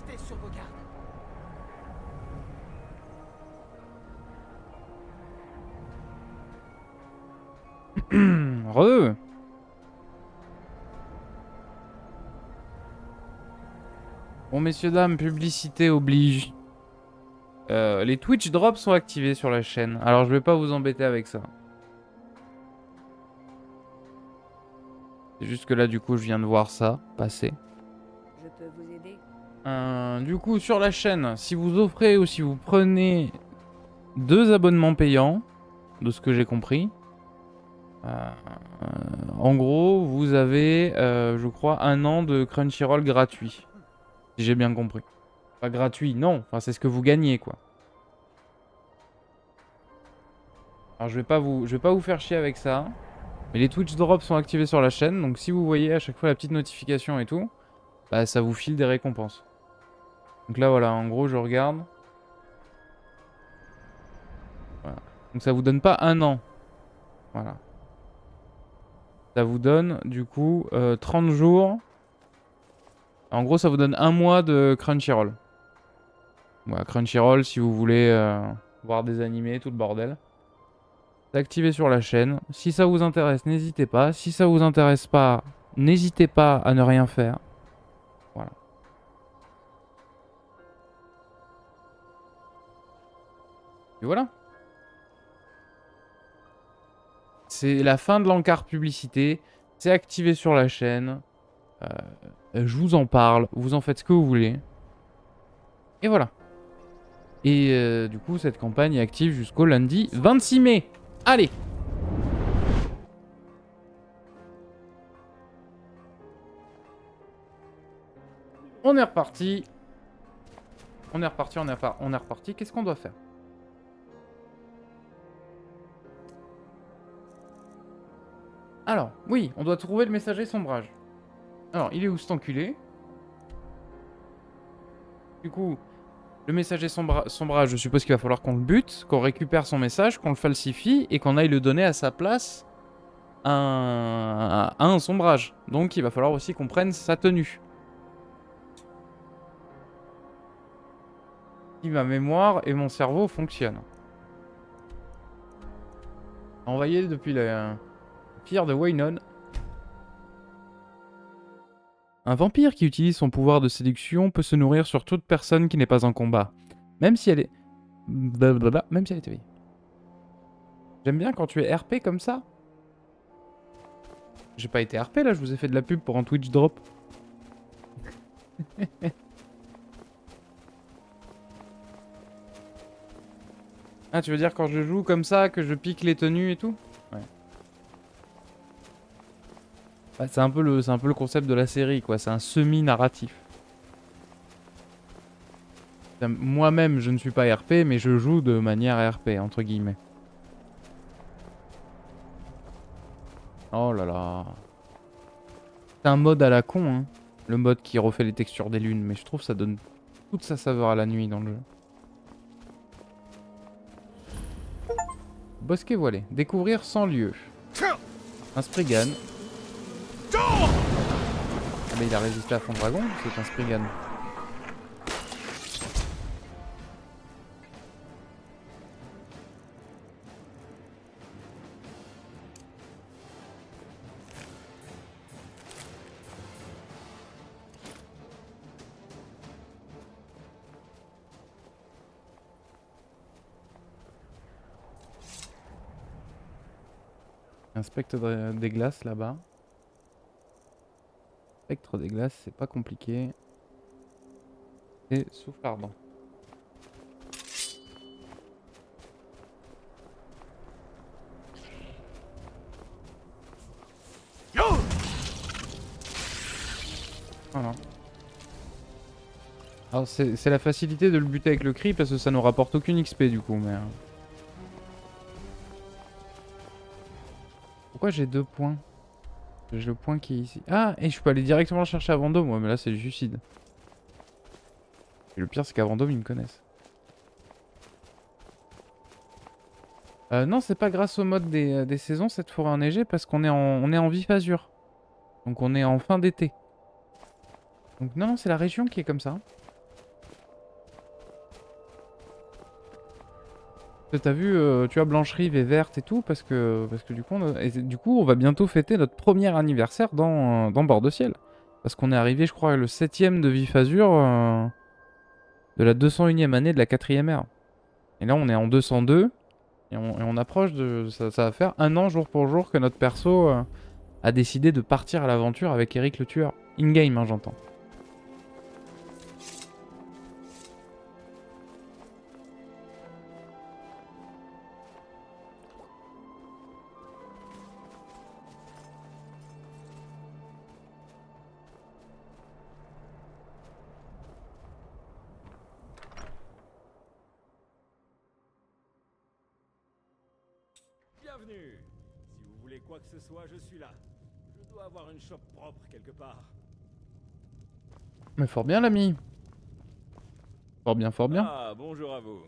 Restez sur vos gardes. Re. Bon, messieurs, dames, publicité oblige. Les Twitch drops sont activés sur la chaîne. Alors, je vais pas vous embêter avec ça. C'est juste que là, du coup, je viens de voir ça passer. Je peux vous aider? Du coup, sur la chaîne, si vous offrez ou si vous prenez 2 abonnements payants, de ce que j'ai compris, en gros, vous avez, je crois, 1 an de Crunchyroll gratuit. Si j'ai bien compris. Pas gratuit, non. Enfin, c'est ce que vous gagnez, quoi. Alors, je vais pas vous faire chier avec ça. Mais les Twitch drops sont activés sur la chaîne. Donc, si vous voyez à chaque fois la petite notification et tout, bah, ça vous file des récompenses. Donc là, voilà. En gros, je regarde. Voilà. Donc, ça vous donne pas 1 an. Voilà. Ça vous donne, du coup, 30 jours. En gros, ça vous donne 1 mois de Crunchyroll. Voilà, Crunchyroll, si vous voulez voir des animés, tout le bordel. C'est activé sur la chaîne. Si ça vous intéresse, n'hésitez pas. Si ça vous intéresse pas, n'hésitez pas à ne rien faire. Voilà. Et voilà. C'est la fin de l'encart publicité. C'est activé sur la chaîne. Je vous en parle. Vous en faites ce que vous voulez. Et voilà. Et du coup, cette campagne est active jusqu'au lundi 26 mai. Allez! On est reparti. On est reparti, on est reparti. Qu'est-ce qu'on doit faire? Alors, oui, on doit trouver le messager sombrage. Alors, il est où cet enculé? Du coup, le messager sombrage, je suppose qu'il va falloir qu'on le bute, qu'on récupère son message, qu'on le falsifie et qu'on aille le donner à sa place à un sombrage. Donc, il va falloir aussi qu'on prenne sa tenue. Si ma mémoire et mon cerveau fonctionnent. Envoyé depuis le pire de Waynon. Un vampire qui utilise son pouvoir de séduction peut se nourrir sur toute personne qui n'est pas en combat. Même si elle est... Blablabla, même si elle est éveillée. J'aime bien quand tu es RP comme ça. J'ai pas été RP là, je vous ai fait de la pub pour un Twitch drop. Ah, tu veux dire quand je joue comme ça, que je pique les tenues et tout? Ouais. Bah, c'est un peu le concept de la série, quoi. C'est un semi-narratif. Moi-même, je ne suis pas RP, mais je joue de manière RP, entre guillemets. Oh là là. C'est un mode à la con, hein. Le mode qui refait les textures des lunes, mais je trouve que ça donne toute sa saveur à la nuit dans le jeu. Bosquet voilé. Découvrir 100 lieux. Un Spriggan. Ah bah il a résisté à fond dragon, c'est un Spriggan. Un spectre des glaces là-bas. Spectre des glaces, c'est pas compliqué. Et souffle ardent. Voilà. Alors c'est la facilité de le buter avec le cri parce que ça nous rapporte aucune XP du coup, mais... Pourquoi j'ai 2 points? J'ai le point qui est ici. Ah, et je peux aller directement le chercher à Vendôme. Ouais, mais là, c'est du suicide. Et le pire, c'est qu'à Vendôme, ils me connaissent. Non, c'est pas grâce au mode des saisons, cette forêt enneigée, parce qu'on est en vif azur. Donc on est en fin d'été. Donc non, c'est la région qui est comme ça. T'as vu, tu vois, Blanche-Rive est verte et tout, parce que du coup, du coup, on va bientôt fêter notre premier anniversaire dans Bord de Ciel. Parce qu'on est arrivé, je crois, le 7ème de Vif Azur de la 201e année de la 4ème ère. Et là, on est en 202, et on approche de... Ça va faire un an jour pour jour que notre perso a décidé de partir à l'aventure avec Eric le Tueur. In-game, hein, j'entends. Bienvenue. Si vous voulez quoi que ce soit, je suis là. Je dois avoir une shop propre quelque part. Mais fort bien, l'ami. Fort bien, fort bien. Ah, bonjour à vous.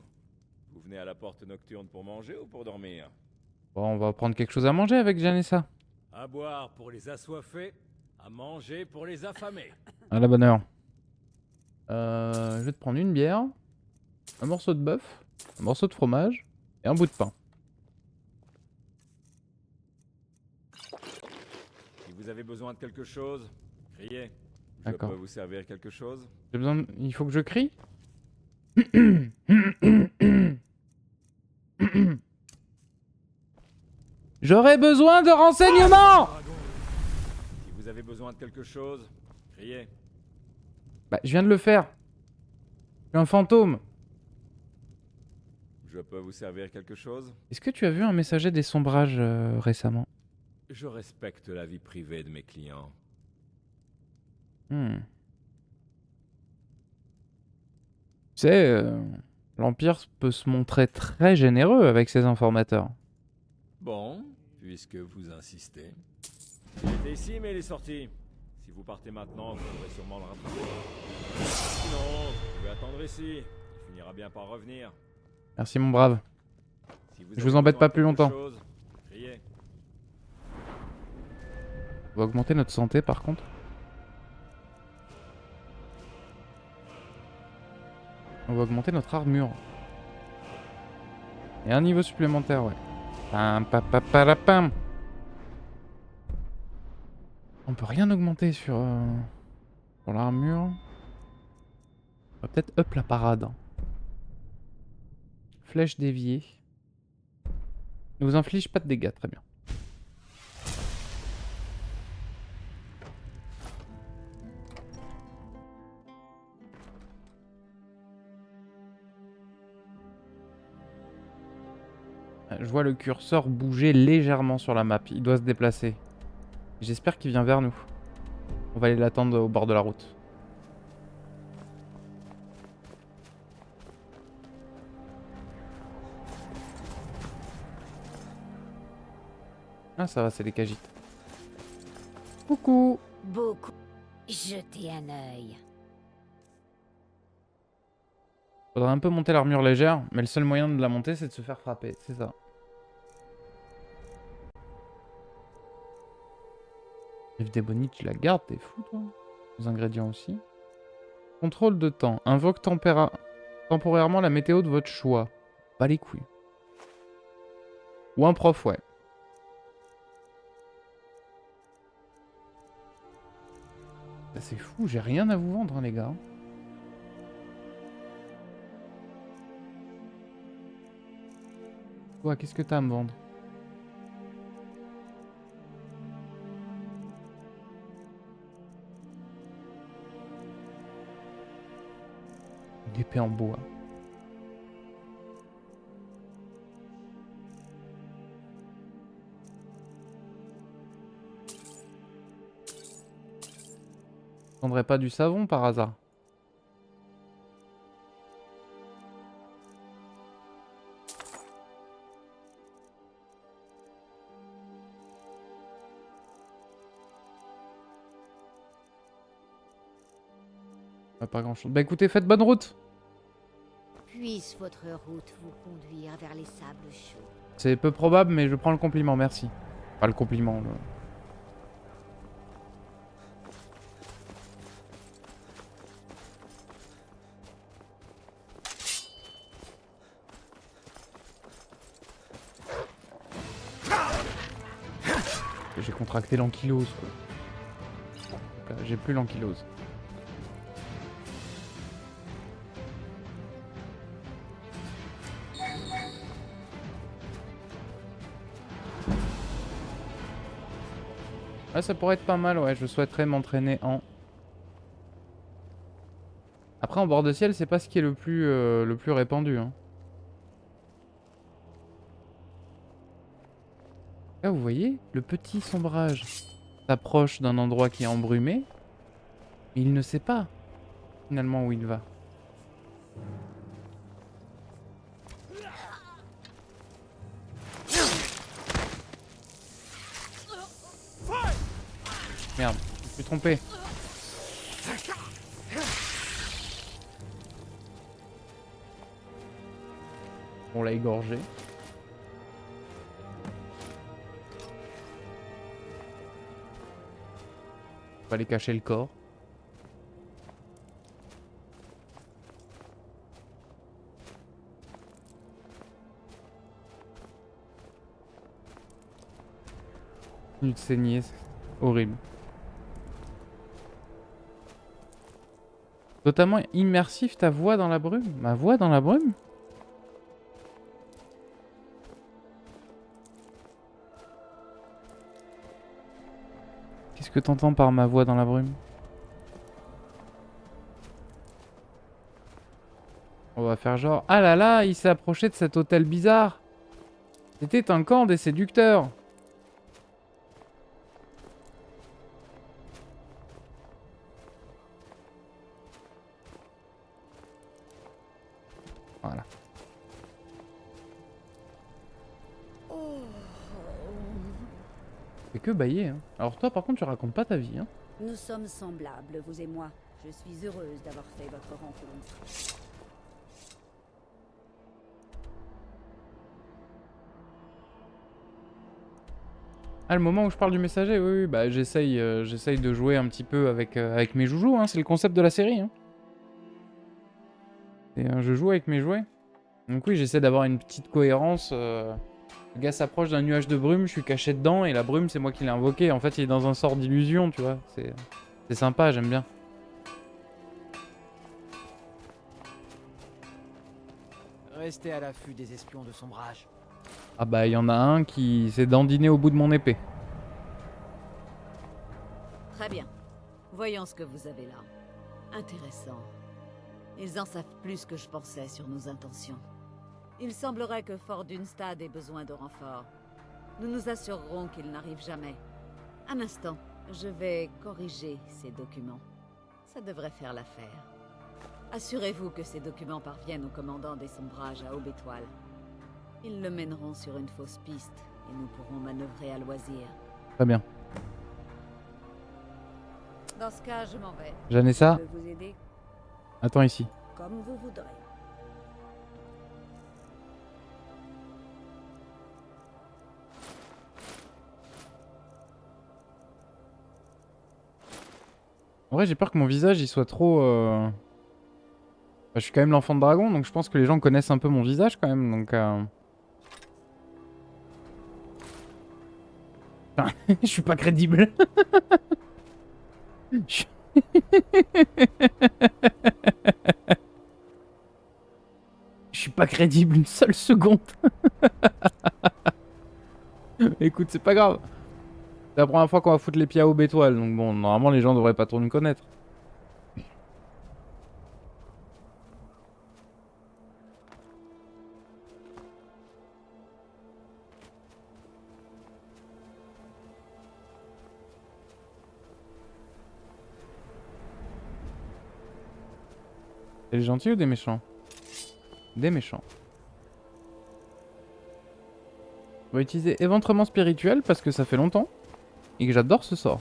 Vous venez à la porte nocturne pour manger ou pour dormir? Bon, on va prendre quelque chose à manger avec Janessa. À boire pour les assoiffés, à manger pour les affamés. À la bonne heure. Je vais te prendre une bière, un morceau de bœuf, un morceau de fromage et un bout de pain. Si vous avez besoin de quelque chose, criez. Je D'accord. peux vous servir quelque chose? J'ai besoin de... Il faut que je crie. J'aurais besoin de renseignements. Si vous avez besoin de quelque chose, criez. Bah, je viens de le faire. Je suis un fantôme. Je peux vous servir quelque chose? Est-ce que tu as vu un messager des sombrages récemment? Je respecte la vie privée de mes clients. Hmm. Tu sais, l'Empire peut se montrer très généreux avec ses informateurs. Bon, puisque vous insistez. Il était ici, mais il est sorti. Si vous partez maintenant, vous pourrez sûrement le rattraper. Sinon, vous pouvez attendre ici. Il finira bien par revenir. Merci mon brave. Si Je avez vous embête besoin pas de plus quelque longtemps. chose, criez. On va augmenter notre santé par contre. On va augmenter notre armure. Et un niveau supplémentaire, ouais. Pam, pam, pam, pam, pam. On peut rien augmenter sur l'armure. On va peut-être up la parade. Flèche déviée. Ne vous inflige pas de dégâts, très bien. Je vois le curseur bouger légèrement sur la map. Il doit se déplacer. J'espère qu'il vient vers nous. On va aller l'attendre au bord de la route. Ah ça va, c'est des cagites. Coucou. Beaucoup. Jetez un œil. Faudrait un peu monter l'armure légère, mais le seul moyen de la monter c'est de se faire frapper, c'est ça. Rive des bonites, tu la gardes, t'es fou toi. Les ingrédients aussi. Contrôle de temps. Invoque temporairement la météo de votre choix. Pas les couilles. Ou un prof, ouais. Bah, c'est fou, j'ai rien à vous vendre, hein, les gars. Toi, qu'est-ce que t'as à me vendre? Une épée en bois. Je prendrais pas du savon par hasard? Pas grand chose. Bah écoutez, faites bonne route. Puisse votre route vous conduire vers les sables chauds. C'est peu probable, mais je prends le compliment, merci. Pas le compliment, J'ai contracté l'ankylose quoi. J'ai plus l'ankylose. Ah, ça pourrait être pas mal, ouais. Je souhaiterais m'entraîner en... Après, en bord de ciel, c'est pas ce qui est le plus répandu. Hein. Là, vous voyez, le petit sombrage s'approche d'un endroit qui est embrumé. Mais il ne sait pas, finalement, où il va. Merde, je me suis trompé. On l'a égorgé. Fallait cacher le corps. Une saignée, c'est horrible. Totalement immersif ta voix dans la brume. Ma voix dans la brume? Qu'est-ce que t'entends par ma voix dans la brume? On va faire genre... Ah là là, il s'est approché de cet hôtel bizarre. C'était un camp des séducteurs. Voilà. C'est que bailler, hein. Alors toi, par contre, tu racontes pas ta vie, hein. Nous sommes semblables, vous et moi. Je suis heureuse d'avoir fait votre rencontre. Ah, le moment où je parle du messager, oui, oui, bah j'essaye de jouer un petit peu avec mes joujoux, hein. C'est le concept de la série, hein. Et je joue avec mes jouets. Donc oui, j'essaie d'avoir une petite cohérence. Le gars s'approche d'un nuage de brume, je suis caché dedans, et la brume, c'est moi qui l'ai invoqué. En fait, il est dans un sort d'illusion, tu vois. C'est sympa, j'aime bien. Restez à l'affût des espions de Sombrage. Ah bah, il y en a un qui s'est dandiné au bout de mon épée. Très bien. Voyons ce que vous avez là. Intéressant. Ils en savent plus que je pensais sur nos intentions. Il semblerait que Fort Dunstad ait besoin de renforts. Nous nous assurerons qu'il n'arrive jamais. Un instant, je vais corriger ces documents. Ça devrait faire l'affaire. Assurez-vous que ces documents parviennent au commandant des Sombrages à Aube-Étoile. Ils le mèneront sur une fausse piste et nous pourrons manœuvrer à loisir. Très bien. Dans ce cas, je m'en vais. Janessa, Je peux vous aider attends ici. comme vous voudrez. En vrai, j'ai peur que mon visage il soit trop... Bah, je suis quand même l'enfant de dragon, donc je pense que les gens connaissent un peu mon visage quand même, donc... Enfin, je suis pas crédible. Je- Je suis pas crédible une seule seconde. Écoute, c'est pas grave. C'est la première fois qu'on va foutre les pieds à Aube-Étoile, donc bon, normalement les gens devraient pas trop nous connaître. C'est des gentils ou des méchants? Des méchants. On va utiliser éventrement spirituel parce que ça fait longtemps et que j'adore ce sort.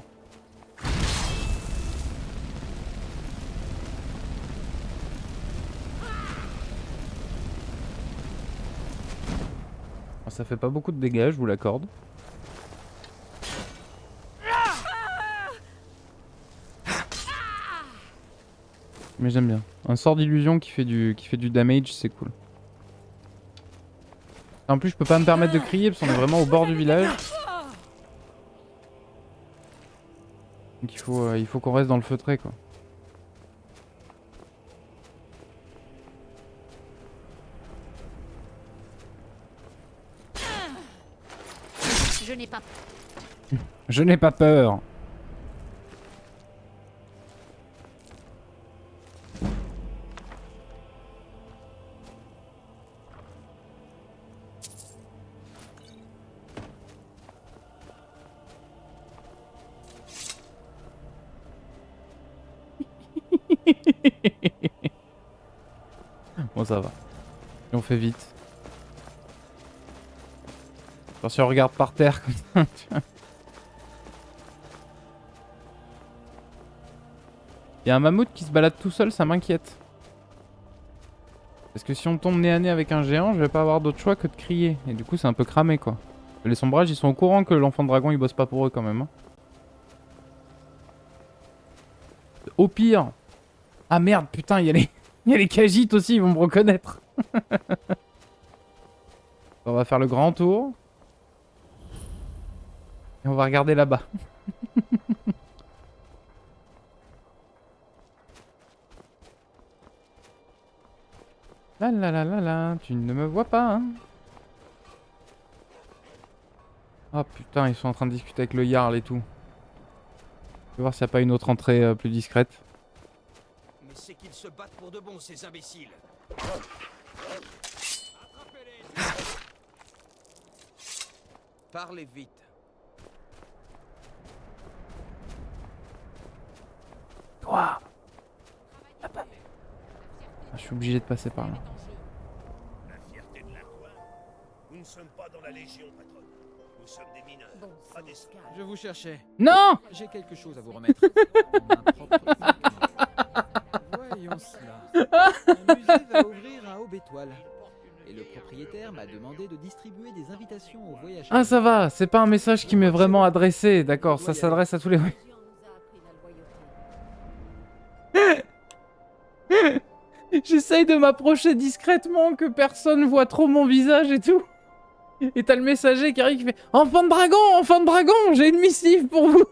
Alors, ça fait pas beaucoup de dégâts, je vous l'accorde. Mais j'aime bien. Un sort d'illusion qui fait du damage, c'est cool. En plus, je peux pas me permettre de crier parce qu'on est vraiment au bord du village. Donc il faut qu'on reste dans le feutré quoi. Je n'ai pas... Je n'ai pas peur. Bon ça va. Et on fait vite. Attention, on regarde par terre comme ça. Tu vois. Il y a un mammouth qui se balade tout seul, ça m'inquiète. Parce que si on tombe nez à nez avec un géant, je vais pas avoir d'autre choix que de crier. Et du coup, c'est un peu cramé quoi. Les sombrages, ils sont au courant que l'enfant dragon, il bosse pas pour eux quand même. Hein. Au pire. Ah merde, putain, il y a les Khajiits aussi, ils vont me reconnaître. On va faire le grand tour. Et on va regarder là-bas. La la la la la, tu ne me vois pas, hein. Oh putain, ils sont en train de discuter avec le Jarl et tout. Je vais voir s'il n'y a pas une autre entrée plus discrète. Mais c'est qu'ils se battent pour de bon, ces imbéciles. Parlez vite. Toi. Ah, je suis obligé de passer par là. La fierté de la quoi? Nous ne sommes pas dans la Légion, patronne. Nous sommes des mineurs, Bon pas sang, des calme. Je vous cherchais. Non! J'ai quelque chose à vous remettre. Ma propre document. Voyons cela. Un musée va ouvrir à Aube-Étoile. Et le propriétaire m'a demandé de distribuer des invitations aux voyageurs. Ah ça va, c'est pas un message qui m'est vraiment adressé, d'accord, ça s'adresse à tous les... Dieu nous a appris la loyauté. J'essaye de m'approcher discrètement, que personne voit trop mon visage et tout. Et t'as le messager qui arrive qui fait « Enfant de dragon, j'ai une missive pour vous !»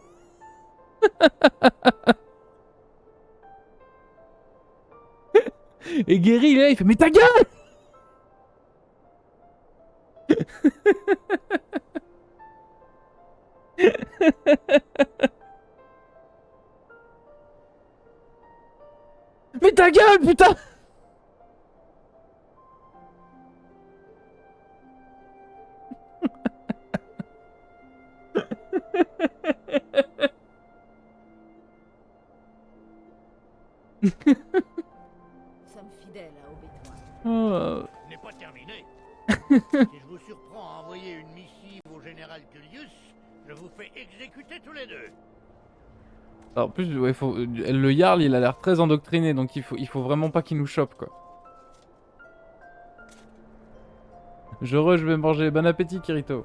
Et Guéry, il est là, il fait « Mais ta gueule !» Mais ta gueule, putain! Nous sommes fidèles à Aube-Étoile. Oh. n'est pas terminé. Si je vous surprends à envoyer une missive au général Tullius, je vous fais exécuter tous les deux. Alors, en plus, ouais, le Jarl, il a l'air très endoctriné, donc il faut vraiment pas qu'il nous chope, quoi. Je vais manger. Bon appétit, Kirito.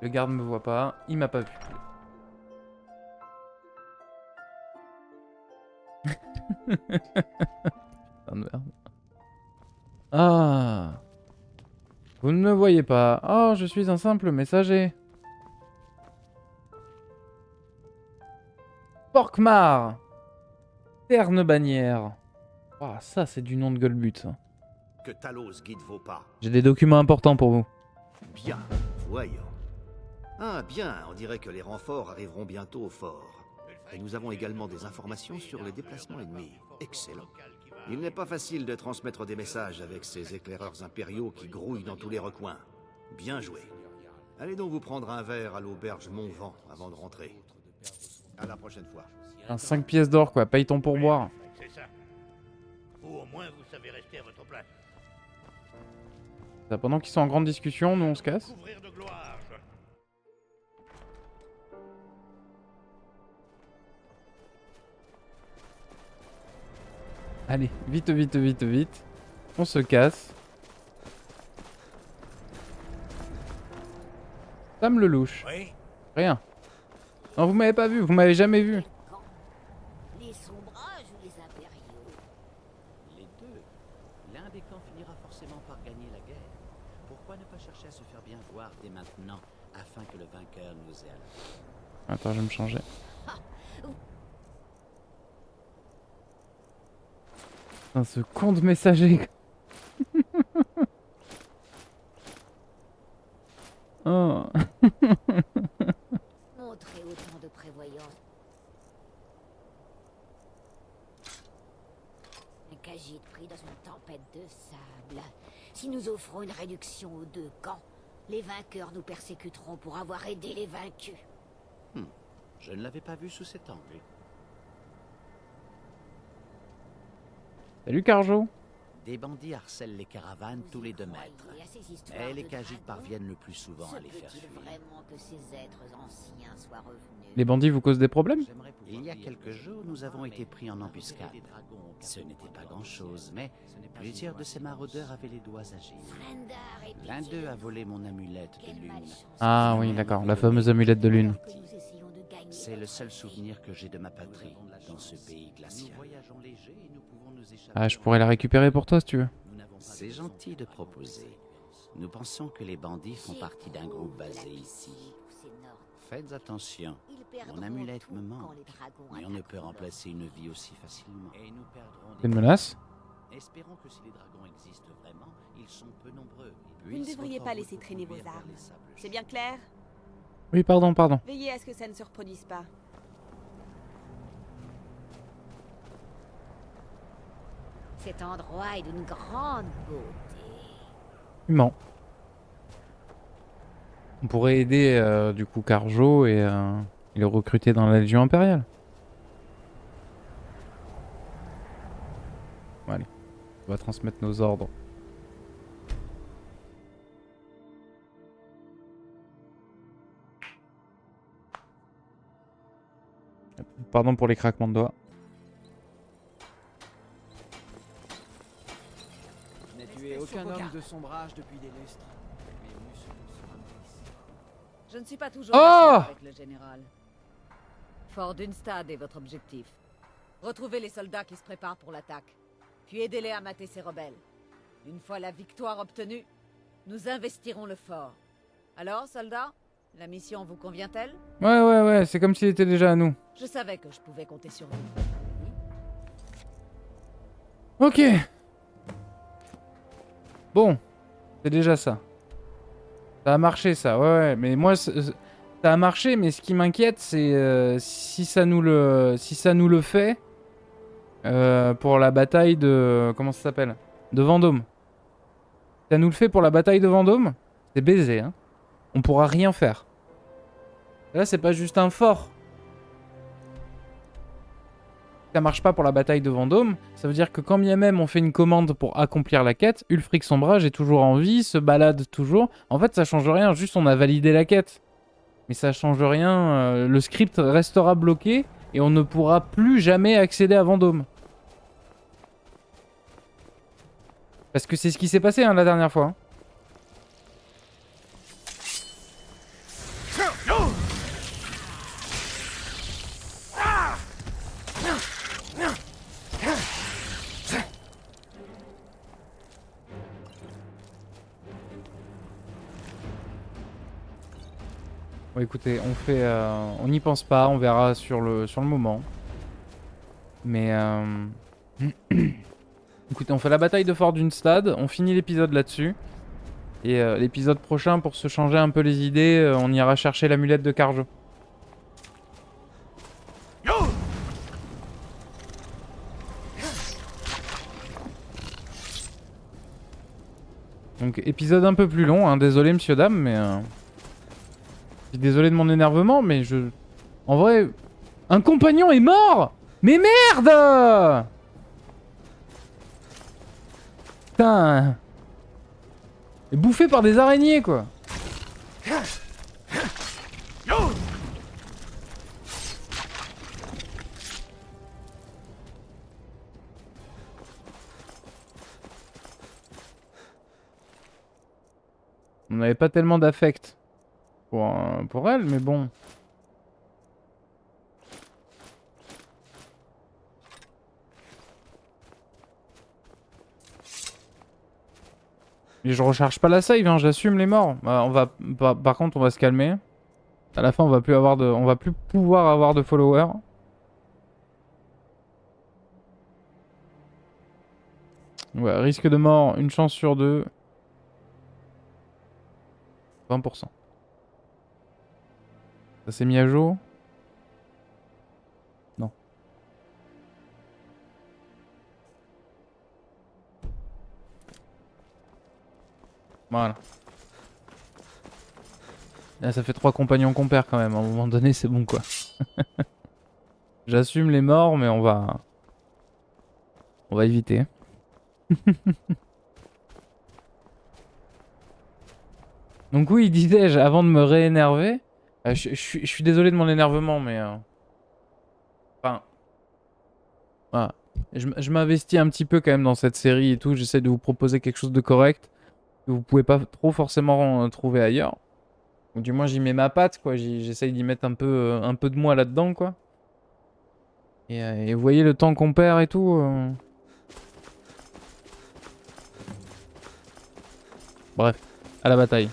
Le garde me voit pas, il m'a pas vu. Putain de merde. Ah. Vous ne me voyez pas. Oh, je suis un simple messager. Porkmar. Terne bannière. Oh, ça, c'est du nom de Golbut, ça. Que Talos guide vos pas. J'ai des documents importants pour vous. Bien, voyons. Ah bien, on dirait que les renforts arriveront bientôt au fort. Et nous avons également des informations sur les déplacements ennemis. Excellent. Il n'est pas facile de transmettre des messages avec ces éclaireurs impériaux qui grouillent dans tous les recoins. Bien joué. Allez donc vous prendre un verre à l'auberge Montvent avant de rentrer. À la prochaine fois. Un 5 pièces d'or, quoi. Paye ton pourboire. C'est ça. Ou au moins vous savez rester à votre place. Ça, pendant qu'ils sont en grande discussion, nous on se casse. Couvrir de gloire. Allez, vite, vite, vite, vite. On se casse. Sam le louche. Oui. Rien. Non, vous m'avez pas vu, vous m'avez jamais vu. Quand les sombrages ou les impériaux? Les deux. L'un des camps finira forcément par gagner la guerre. Pourquoi ne pas chercher à se cœur nous est à la... Attends, je vais me changer. Putain, ce con de messager. Oh. Montrez autant de prévoyance. Un Khajiit pris dans une tempête de sable. Si nous offrons une réduction aux deux camps, les vainqueurs nous persécuteront pour avoir aidé les vaincus. Je ne l'avais pas vu sous cet angle. Salut Carjo. Des bandits harcèlent les caravanes tous les 2 mètres. Mais les Khajiits parviennent le plus souvent à les faire fuir. Vraiment que ces êtres anciens soient revenus. Les bandits vous causent des problèmes? Il y a quelques jours, nous avons été pris en embuscade. Ce n'était pas grand-chose, mais plusieurs de ces maraudeurs avaient les doigts agiles. L'un d'eux a volé mon amulette de lune. Ah oui, d'accord, la fameuse amulette de lune. C'est le seul souvenir que j'ai de ma patrie dans ce pays glacial. Ah, je pourrais la récupérer pour toi si tu veux. C'est gentil de proposer. Nous pensons que les bandits font partie d'un groupe basé ici. Faites attention. Mon amulette me manque, mais on ne peut remplacer une vie aussi facilement. C'est une menace? Espérons que si les dragons existent vraiment, ils sont peu nombreux. Vous ne devriez pas laisser traîner vos armes. C'est bien clair? Oui, pardon. Veillez à ce que ça ne se reproduise pas. Cet endroit est d'une grande beauté. Non. On pourrait aider du coup Carjo et le recruter dans la Légion Impériale. Bon, allez, on va transmettre nos ordres. Pardon pour les craquements de doigts. Je n'ai tué aucun homme de sombrage depuis des lustres. Mes muscles se ramolissent. Je ne suis pas toujours Oh d'accord avec le général. Fort Dunstad est votre objectif. Retrouvez les soldats qui se préparent pour l'attaque, puis aidez-les à mater ces rebelles. Une fois la victoire obtenue, nous investirons le fort. Alors, soldats, la mission vous convient-elle? Ouais, c'est comme s'il était déjà à nous. Je savais que je pouvais compter sur vous. Ok. Bon, c'est déjà ça. Ça a marché ça, ouais, mais moi ça a marché, mais ce qui m'inquiète c'est si ça nous le fait pour la bataille de comment ça s'appelle, de Vendôme. Si ça nous le fait pour la bataille de Vendôme, c'est baisé, hein. On pourra rien faire. Là c'est pas juste un fort. Ça marche pas pour la bataille de Vendôme, ça veut dire que quand bien même on fait une commande pour accomplir la quête, Ulfric Sombrage est toujours en vie, se balade toujours. En fait, ça change rien, juste on a validé la quête. Mais ça change rien, le script restera bloqué et on ne pourra plus jamais accéder à Vendôme. Parce que c'est ce qui s'est passé hein, la dernière fois. Hein. Bon, écoutez, on n'y pense pas, on verra sur le moment. Mais écoutez, on fait la bataille de Fort Dunstad, on finit l'épisode là-dessus. Et l'épisode prochain, pour se changer un peu les idées, on ira chercher l'amulette de Carjo. Donc épisode un peu plus long, hein. Désolé monsieur dame, mais... Je suis désolé de mon énervement, mais je... En vrai, un compagnon est mort! Mais merde! Putain! Et bouffé par des araignées, quoi! On n'avait pas tellement d'affect pour elle, mais bon. Et je recharge pas la save, hein, j'assume les morts. Bah, par contre, on va se calmer. À la fin, on va plus pouvoir avoir de followers. Ouais, risque de mort, une chance sur deux. 20%. Ça s'est mis à jour? Non. Voilà. Là, ça fait 3 compagnons qu'on perd quand même. À un moment donné, c'est bon quoi. J'assume les morts, mais on va éviter. Donc oui, disais-je, avant de me réénerver, je suis désolé de mon énervement, mais... Enfin... Voilà. Je m'investis un petit peu quand même dans cette série et tout, j'essaie de vous proposer quelque chose de correct, que vous pouvez pas trop forcément trouver ailleurs. Ou du moins j'y mets ma patte, quoi, j'essaye d'y mettre un peu de moi là-dedans, quoi. Et vous voyez le temps qu'on perd et tout... Bref, à la bataille.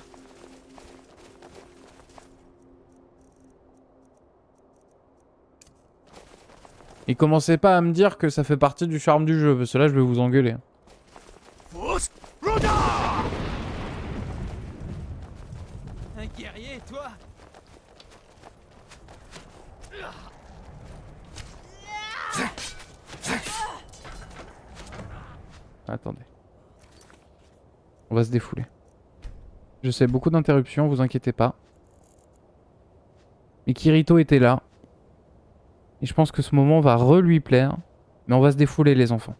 Et commencez pas à me dire que ça fait partie du charme du jeu, parce que là je vais vous engueuler. Un guerrier, toi? Attendez. On va se défouler. Je sais, beaucoup d'interruptions, vous inquiétez pas. Mais Kirito était là. Et je pense que ce moment va lui plaire. Mais on va se défouler les enfants.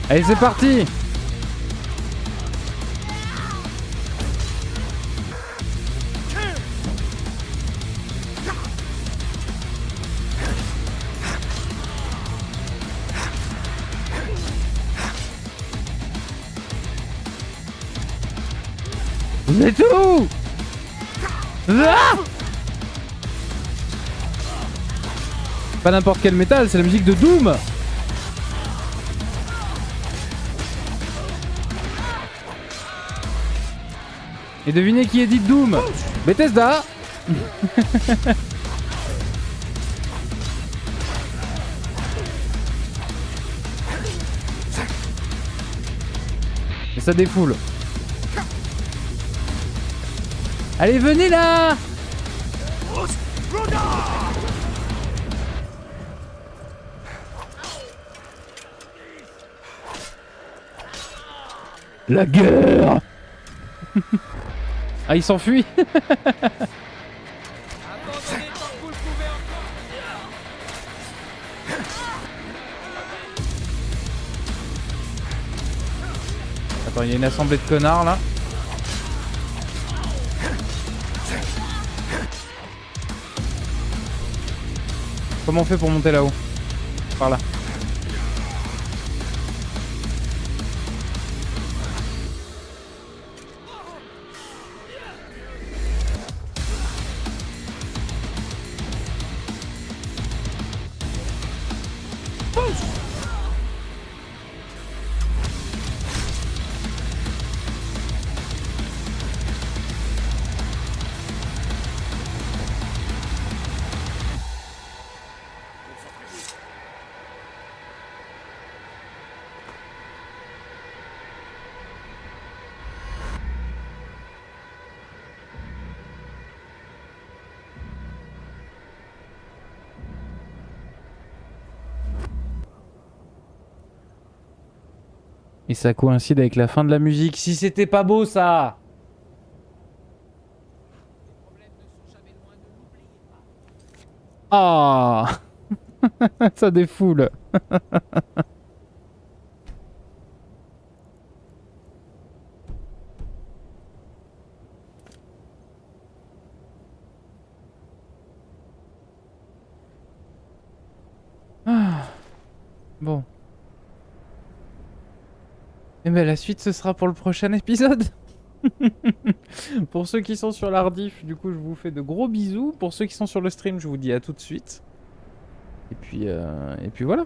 Allez, c'est parti! Vous êtes où? Ah! Pas n'importe quel métal, c'est la musique de Doom! Et devinez qui édite Doom? Bethesda. Et ça défoule. Allez, venez là! La guerre! Ah, il s'enfuit. Attends, il y a une assemblée de connards là. Comment on fait pour monter là-haut? Par là. Et ça coïncide avec la fin de la musique. Si c'était pas beau ça! Ah! Ça défoule. Ah. Bon. Et ben la suite ce sera pour le prochain épisode. Pour ceux qui sont sur l'Ardif, du coup, je vous fais de gros bisous. Pour ceux qui sont sur le stream, je vous dis à tout de suite. Et puis voilà.